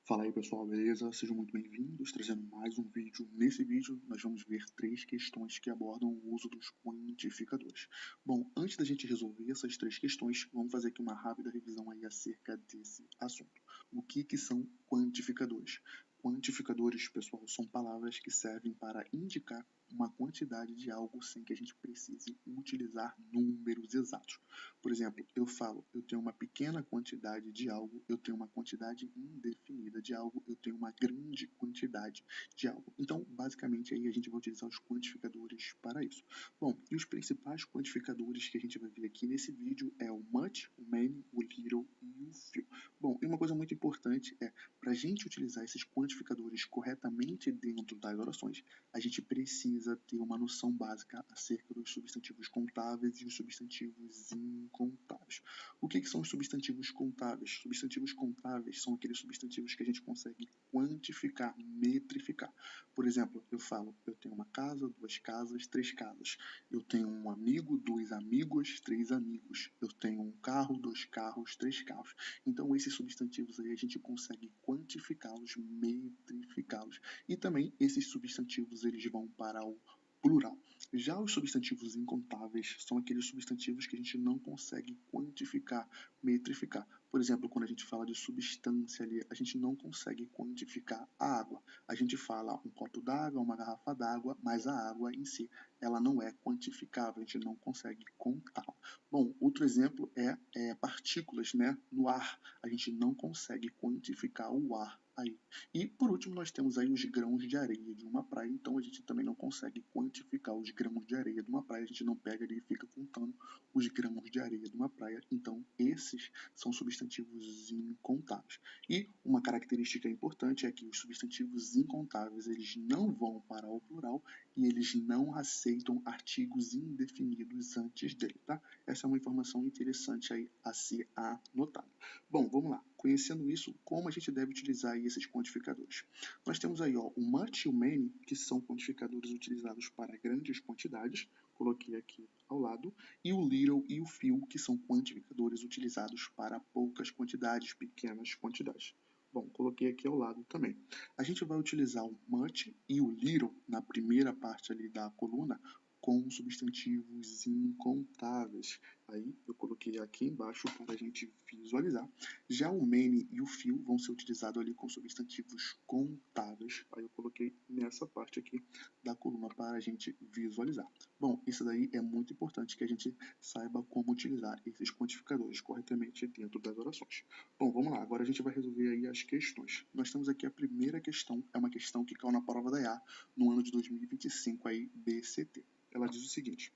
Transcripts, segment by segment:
Fala aí pessoal, beleza? Sejam muito bem-vindos, trazendo mais um vídeo. Nesse vídeo nós vamos ver 3 questões que abordam o uso dos quantificadores. Bom, antes da gente resolver essas 3 questões, vamos fazer aqui uma rápida revisão aí acerca desse assunto. O que são quantificadores? Quantificadores, pessoal, são palavras que servem para indicar uma quantidade de algo sem que a gente precise utilizar números exatos. Por exemplo, eu falo, eu tenho uma pequena quantidade de algo, eu tenho uma quantidade indefinida de algo, eu tenho uma grande quantidade de algo. Então, basicamente, aí a gente vai utilizar os quantificadores para isso. Bom, e os principais quantificadores que a gente vai ver aqui nesse vídeo é o much, o many, o little e o few. Bom, e uma coisa muito importante é, para a gente utilizar esses quantificadores corretamente dentro das orações, a gente precisa ter uma noção básica acerca dos substantivos contáveis e os substantivos incontáveis. O que são os substantivos contáveis? Substantivos contáveis são aqueles substantivos que a gente consegue quantificar, metrificar. Por exemplo, eu falo, eu tenho uma casa, 2 casas, 3 casas. Eu tenho um amigo, 2 amigos, 3 amigos. Eu tenho um carro, 2 carros, 3 carros. Então, esses substantivos aí a gente consegue quantificá-los, metrificá-los. E também esses substantivos eles vão para o plural. Já os substantivos incontáveis são aqueles substantivos que a gente não consegue quantificar, metrificar. Por exemplo, quando a gente fala de substância ali, a gente não consegue quantificar a água. A gente fala um copo d'água, uma garrafa d'água, mas a água em si, ela não é quantificável, a gente não consegue contá-la. Bom, outro exemplo é partículas, né? No ar, a gente não consegue quantificar o ar aí. E por último, nós temos aí os grãos de areia de uma praia, então a gente também não consegue quantificar os grãos de areia de uma praia, a gente não pega ali e fica contando os grãos de areia de uma praia, então esses são substantivos incontáveis. E uma característica importante é que os substantivos incontáveis, eles não vão para o plural e eles não aceitam artigos indefinidos antes dele, tá? Essa é uma informação interessante aí a ser anotada. Bom, vamos lá. Conhecendo isso, como a gente deve utilizar aí esses quantificadores? Nós temos aí ó, o much e o many, que são quantificadores utilizados para grandes quantidades, coloquei aqui ao lado, e o little e o few, que são quantificadores utilizados para poucas quantidades, pequenas quantidades. Bom, coloquei aqui ao lado também. A gente vai utilizar o much e o little na primeira parte ali da coluna com substantivos incontáveis. Aí eu coloquei aqui embaixo para a gente visualizar. Já o many e o few vão ser utilizados ali com substantivos contáveis. Aí eu coloquei nessa parte aqui da coluna para a gente visualizar. Bom, isso daí é muito importante que a gente saiba como utilizar esses quantificadores corretamente dentro das orações. Bom, vamos lá. Agora a gente vai resolver aí as questões. Nós temos aqui a primeira questão, é uma questão que caiu na prova da EA no ano de 2025 aí, BCT. Ela diz o seguinte: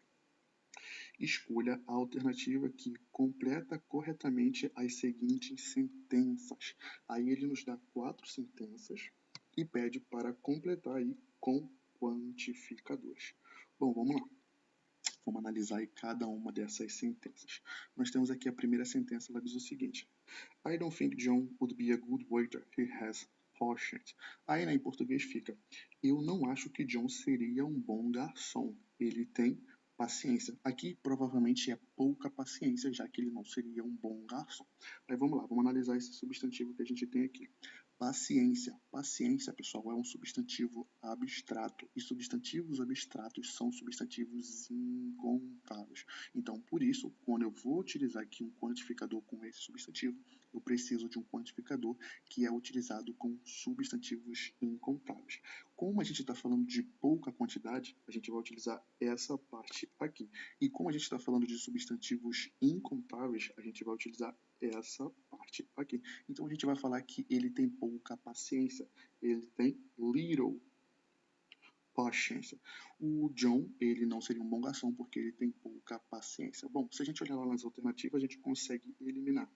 escolha a alternativa que completa corretamente as seguintes sentenças. Aí ele nos dá 4 sentenças e pede para completar aí com quantificadores. Bom, vamos lá. Vamos analisar aí cada uma dessas sentenças. Nós temos aqui a primeira sentença, ela diz o seguinte: I don't think John would be a good waiter. He has patience. Aí em português fica: eu não acho que John seria um bom garçom. Ele tem paciência. Aqui provavelmente é pouca paciência, já que ele não seria um bom garçom. Aí vamos lá, vamos analisar esse substantivo que a gente tem aqui. Paciência. Paciência, pessoal, é um substantivo abstrato. E substantivos abstratos são substantivos incontáveis. Então, por isso, quando eu vou utilizar aqui um quantificador com esse substantivo, eu preciso de um quantificador que é utilizado com substantivos incontáveis. Como a gente está falando de pouca quantidade, a gente vai utilizar essa parte aqui. E como a gente está falando de substantivos incontáveis, a gente vai utilizar essa parte aqui. Então a gente vai falar que ele tem pouca paciência. Ele tem little paciência. O John, ele não seria um bom garçom porque ele tem pouca paciência. Bom, se a gente olhar lá nas alternativas, a gente consegue eliminar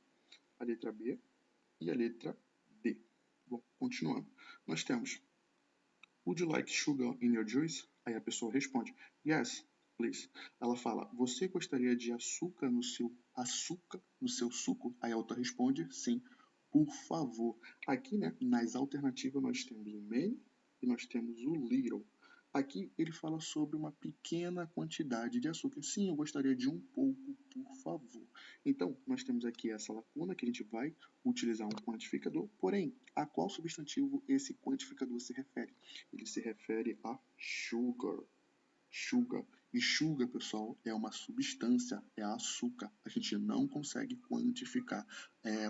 a letra B e a letra D. Bom, continuando. Nós temos: would you like sugar in your juice? Aí a pessoa responde: yes, please. Ela fala: você gostaria de açúcar no seu suco? Aí a outra responde: sim, por favor. Aqui, né, nas alternativas nós temos o many e nós temos o little. Aqui ele fala sobre uma pequena quantidade de açúcar. Sim, eu gostaria de um pouco, por favor. Então, nós temos aqui essa lacuna que a gente vai utilizar um quantificador. Porém, a qual substantivo esse quantificador se refere? Ele se refere a sugar. Sugar. E sugar, pessoal, é uma substância, é açúcar. A gente não consegue quantificar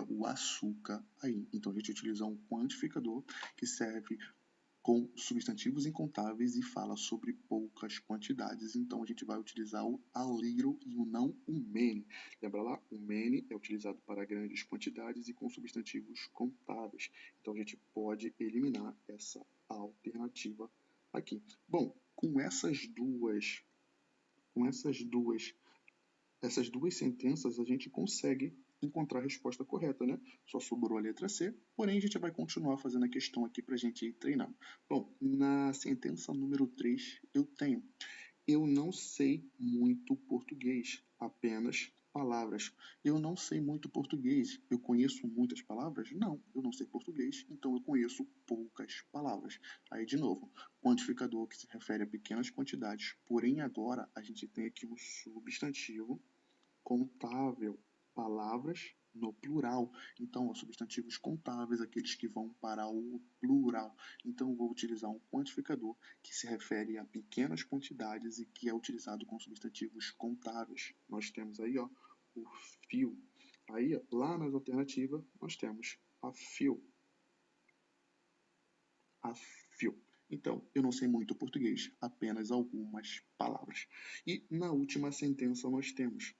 o açúcar aí. Então, a gente utiliza um quantificador que serve com substantivos incontáveis e fala sobre poucas quantidades. Então, a gente vai utilizar o a little e o não o many. Lembra lá? O many é utilizado para grandes quantidades e com substantivos contáveis. Então, a gente pode eliminar essa alternativa aqui. Bom, com essas duas sentenças, a gente consegue encontrar a resposta correta, né? Só sobrou a letra C, porém a gente vai continuar fazendo a questão aqui para a gente ir treinando. Bom, na sentença número 3, eu tenho: eu não sei muito português, apenas palavras. Eu não sei muito português. Eu conheço muitas palavras? Não, eu não sei português, então eu conheço poucas palavras. Aí, de novo, quantificador que se refere a pequenas quantidades, porém agora a gente tem aqui um substantivo contável, palavras no plural. Então, os substantivos contáveis, aqueles que vão para o plural. Então, eu vou utilizar um quantificador que se refere a pequenas quantidades e que é utilizado com substantivos contáveis. Nós temos aí, ó, o fio. Aí, lá nas alternativas, nós temos a fio. A fio. Então, eu não sei muito português, apenas algumas palavras. E na última sentença nós temos: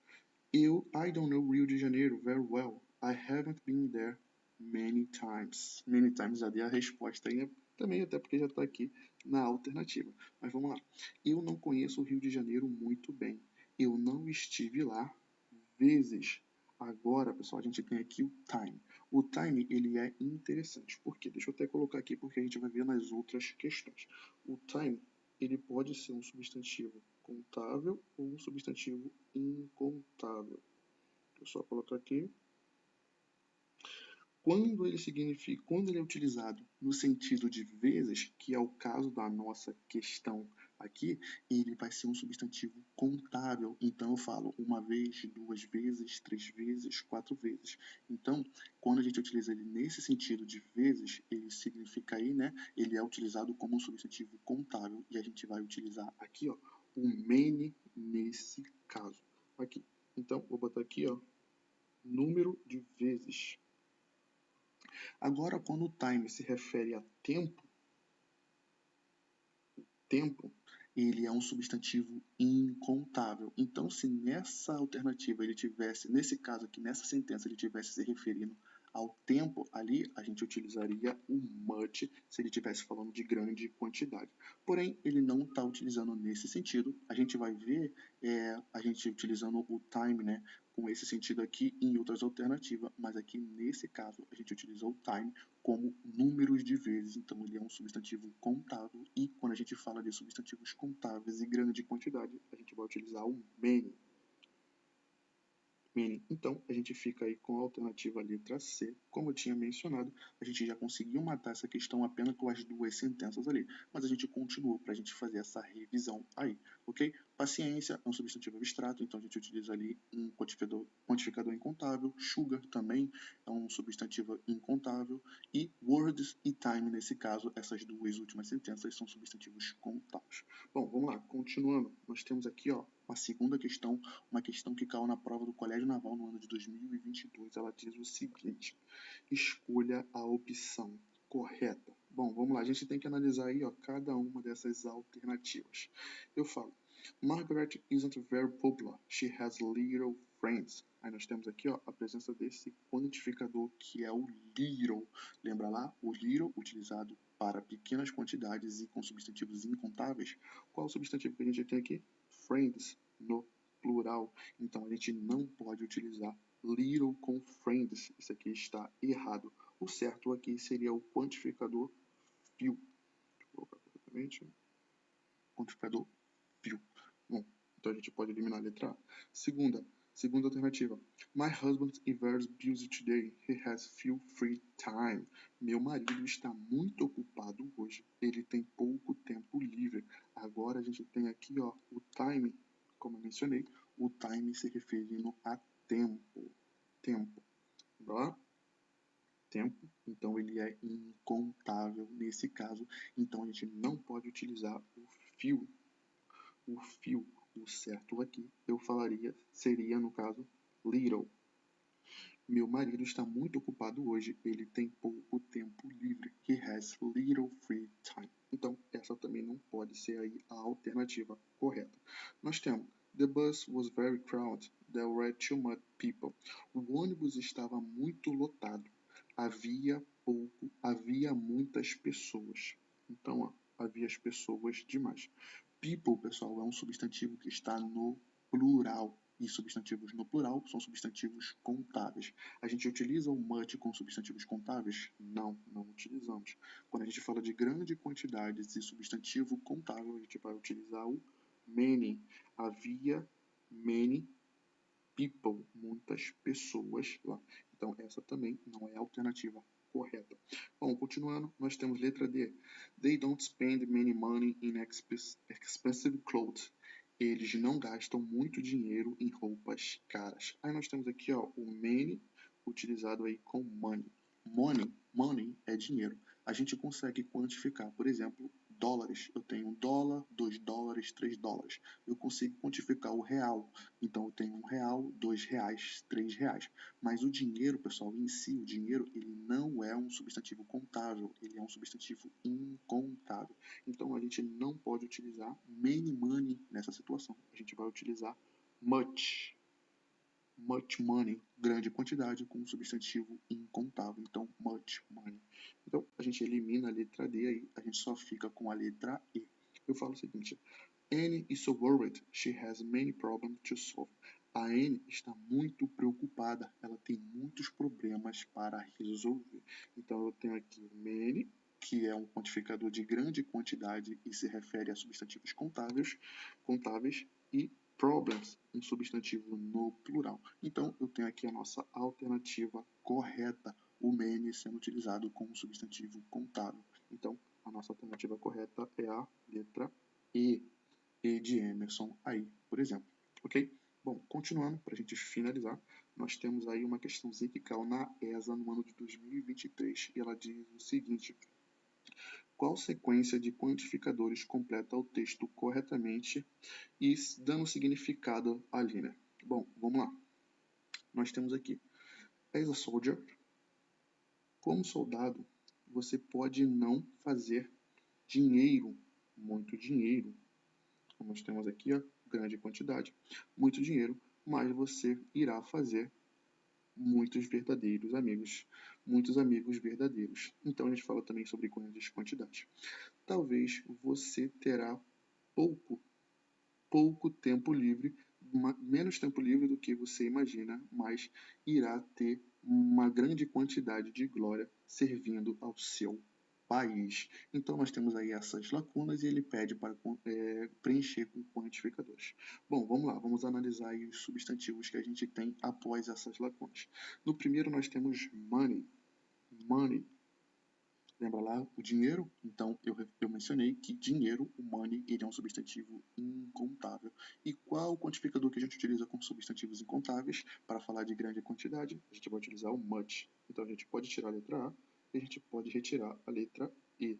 I don't know Rio de Janeiro very well. I haven't been there many times. Many times já dei a resposta aí, também até porque já está aqui na alternativa. Mas vamos lá. Eu não conheço o Rio de Janeiro muito bem. Eu não estive lá vezes. Agora, pessoal, a gente tem aqui o time. O time, ele é interessante. Por quê? Deixa eu até colocar aqui porque a gente vai ver nas outras questões. O time, ele pode ser um substantivo contável ou um substantivo incontável. Deixa eu só colocar aqui. Quando ele é utilizado no sentido de vezes, que é o caso da nossa questão aqui, ele vai ser um substantivo contável. Então, eu falo uma vez, duas vezes, três vezes, quatro vezes. Então, quando a gente utiliza ele nesse sentido de vezes, ele significa aí, né? Ele é utilizado como um substantivo contável. E a gente vai utilizar aqui, ó, o many nesse caso. Aqui. Então, vou botar aqui, ó, número de vezes. Agora, quando o time se refere a tempo, ele é um substantivo incontável. Então, se nessa alternativa ele tivesse, nesse caso aqui, nessa sentença, ele tivesse se referindo ao tempo ali, a gente utilizaria o much se ele estivesse falando de grande quantidade. Porém, ele não está utilizando nesse sentido. A gente vai ver a gente utilizando o time, né, com esse sentido aqui em outras alternativas, mas aqui nesse caso a gente utiliza o time como números de vezes, então ele é um substantivo contável e quando a gente fala de substantivos contáveis e grande quantidade, a gente vai utilizar o many. Então, a gente fica aí com a alternativa letra C. Como eu tinha mencionado, a gente já conseguiu matar essa questão apenas com as duas sentenças ali, mas a gente continuou para a gente fazer essa revisão aí, ok? Paciência é um substantivo abstrato, então a gente utiliza ali um quantificador incontável. Sugar também é um substantivo incontável. E words e time, nesse caso, essas duas últimas sentenças são substantivos contáveis. Bom, vamos lá, continuando. Nós temos aqui, ó, uma segunda questão, uma questão que caiu na prova do Colégio Naval no ano de 2022. Ela diz o seguinte: escolha a opção correta. Bom, vamos lá, a gente tem que analisar aí, ó, cada uma dessas alternativas. Eu falo: Margaret isn't very popular. She has little friends. Aí nós temos aqui, ó, a presença desse quantificador que é o little. Lembra lá? O little utilizado para pequenas quantidades e com substantivos incontáveis. Qual o substantivo que a gente tem aqui? Friends, no plural. Então, a gente não pode utilizar little com friends. Isso aqui está errado. O certo aqui seria o quantificador few. Vou colocar corretamente. Quantificador few. Bom, então a gente pode eliminar a letra A. Segunda, Segunda alternativa. My husband is very busy today. He has few free time. Meu marido está muito ocupado hoje. Ele tem pouco tempo livre. Agora a gente tem aqui, ó, o time, como eu mencionei, o time se referindo a tempo. Tempo. Ó, tempo. Então ele é incontável nesse caso. Então a gente não pode utilizar o few. O few, o certo aqui, eu falaria, seria no caso, little. Meu marido está muito ocupado hoje. Ele tem pouco tempo livre. He has little free time. Então, essa também não pode ser aí a alternativa correta. Nós temos The bus was very crowded. There were too much people. O ônibus estava muito lotado. Havia muitas pessoas. Então, ó, havia as pessoas demais. People, pessoal, é um substantivo que está no plural. E substantivos no plural são substantivos contáveis. A gente utiliza o much com substantivos contáveis? Não, não utilizamos. Quando a gente fala de grande quantidade de substantivo contável, a gente vai utilizar o many. Havia many people, muitas pessoas lá. Então, essa também não é a alternativa correta. Bom, continuando, nós temos letra D. They don't spend many money in expensive clothes. Eles não gastam muito dinheiro em roupas caras. Aí nós temos aqui, ó, o many utilizado aí com money. Money é dinheiro. A gente consegue quantificar, por exemplo, dólares. Eu tenho $1, $2, $3. Eu consigo quantificar o real. Então eu tenho R$1, R$2, R$3. Mas o dinheiro, pessoal, em si, o dinheiro, ele não é um substantivo contável, ele é um substantivo incontável. Então a gente não pode utilizar many money nessa situação. A gente vai utilizar much money, grande quantidade, com um substantivo incontável. Então, much money. Então, a gente elimina a letra D aí, a gente só fica com a letra E. Eu falo o seguinte: Anne is so worried. She has many problems to solve. A Anne está muito preocupada. Ela tem muitos problemas para resolver. Então, eu tenho aqui many, que é um quantificador de grande quantidade e se refere a substantivos contáveis e problems, um substantivo no plural. Então, eu tenho aqui a nossa alternativa correta, o many sendo utilizado como substantivo contável. Então, a nossa alternativa correta é a letra E. E de Emerson aí, por exemplo. Ok? Bom, continuando, para a gente finalizar, nós temos aí uma questãozinha que caiu na ESA no ano de 2023 e ela diz o seguinte: qual sequência de quantificadores completa o texto corretamente e dando significado ali, né? Bom, vamos lá. Nós temos aqui, as a soldier, como soldado, você pode não fazer dinheiro, muito dinheiro. Como nós temos aqui, ó, grande quantidade, muito dinheiro, mas você irá fazer muitos verdadeiros amigos, muitos amigos verdadeiros. Então a gente fala também sobre grandes quantidades. Talvez você terá pouco tempo livre, menos tempo livre do que você imagina, mas irá ter uma grande quantidade de glória servindo ao seu país. Então nós temos aí essas lacunas e ele pede para preencher com quantificadores. Bom, vamos lá, vamos analisar aí os substantivos que a gente tem após essas lacunas. No primeiro nós temos money. Lembra lá o dinheiro? Então eu mencionei que dinheiro, o money, ele é um substantivo incontável. E qual o quantificador que a gente utiliza com substantivos incontáveis? Para falar de grande quantidade, a gente vai utilizar o much. Então a gente pode tirar a letra A e a gente pode retirar a letra E.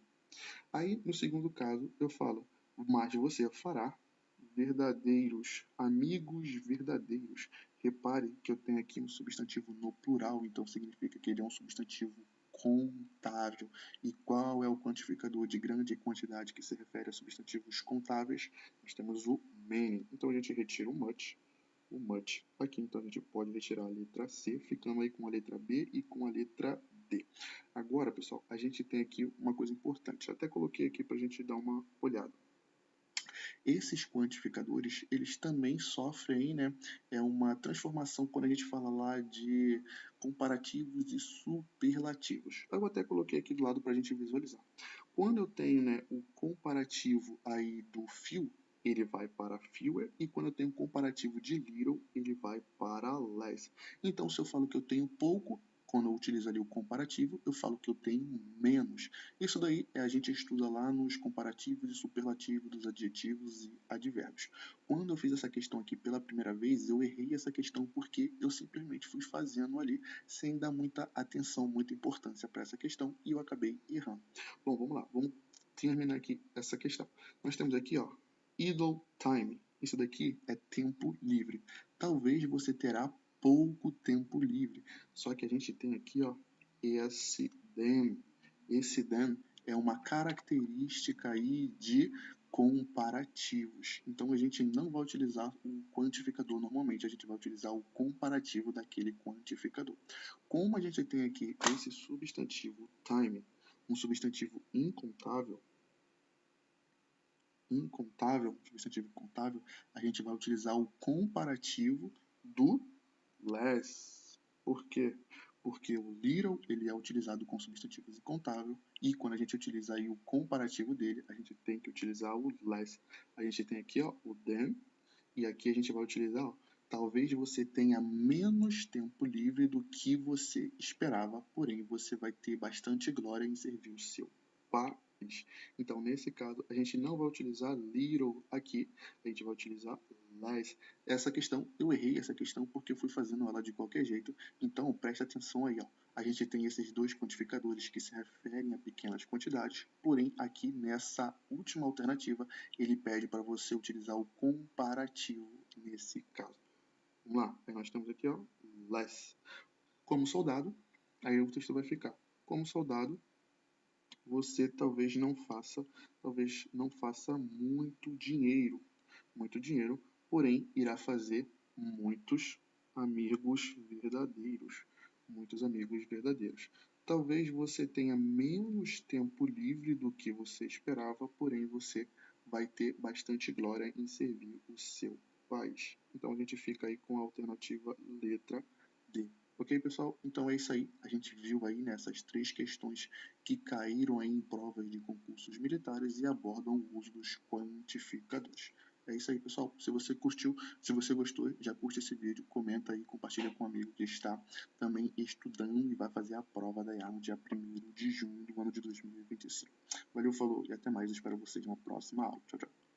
Aí, no segundo caso, eu falo, mas você fará verdadeiros, amigos verdadeiros. Repare que eu tenho aqui um substantivo no plural, então significa que ele é um substantivo contável. E qual é o quantificador de grande quantidade que se refere a substantivos contáveis? Nós temos o many. Então a gente retira o much aqui. Então a gente pode retirar a letra C, ficando aí com a letra B e com a letra D. Agora, pessoal, a gente tem aqui uma coisa importante. Até coloquei aqui para a gente dar uma olhada. Esses quantificadores, eles também sofrem, né, uma transformação quando a gente fala lá de comparativos e superlativos. Eu até coloquei aqui do lado para a gente visualizar. Quando eu tenho, né, o comparativo aí do fio, ele vai para fewer, e quando eu tenho um comparativo de little, ele vai para less. Então, se eu falo que eu tenho pouco, quando eu utilizo ali o comparativo, eu falo que eu tenho menos. Isso daí a gente estuda lá nos comparativos e superlativos dos adjetivos e advérbios. Quando eu fiz essa questão aqui pela primeira vez, eu errei essa questão porque eu simplesmente fui fazendo ali sem dar muita atenção, muita importância para essa questão, e eu acabei errando. Bom, vamos lá, vamos terminar aqui essa questão. Nós temos aqui, ó, idle time. Isso daqui é tempo livre. Talvez você terá pouco tempo livre. Só que a gente tem aqui, ó, esse then. Esse then é uma característica aí de comparativos. Então a gente não vai utilizar o quantificador normalmente, a gente vai utilizar o comparativo daquele quantificador. Como a gente tem aqui esse substantivo time, um substantivo incontável, substantivo incontável, a gente vai utilizar o comparativo do less. Por quê? Porque o little ele é utilizado com substantivos incontável, e quando a gente utiliza aí o comparativo dele, a gente tem que utilizar o less. A gente tem aqui, ó, o than, e aqui a gente vai utilizar, ó, talvez você tenha menos tempo livre do que você esperava, porém você vai ter bastante glória em servir o seu país. Então, nesse caso, a gente não vai utilizar little aqui, a gente vai utilizar less. Essa questão, eu errei essa questão porque eu fui fazendo ela de qualquer jeito, então preste atenção aí, ó. A gente tem esses dois quantificadores que se referem a pequenas quantidades, porém aqui nessa última alternativa ele pede para você utilizar o comparativo nesse caso. Vamos lá, aí nós temos aqui, ó, less. Como soldado, aí o texto vai ficar: como soldado, você talvez não faça muito dinheiro, porém irá fazer muitos amigos verdadeiros, Talvez você tenha menos tempo livre do que você esperava, porém você vai ter bastante glória em servir o seu país. Então a gente fica aí com a alternativa letra D. Ok, pessoal? Então é isso aí. A gente viu aí nessas três questões que caíram aí em provas de concursos militares e abordam o uso dos quantificadores. É isso aí, pessoal. Se você curtiu, se você gostou, já curte esse vídeo, comenta aí, compartilha com um amigo que está também estudando e vai fazer a prova da IA no dia 1º de junho do ano de 2025. Valeu, falou e até mais. Eu espero vocês na próxima aula. Tchau, tchau.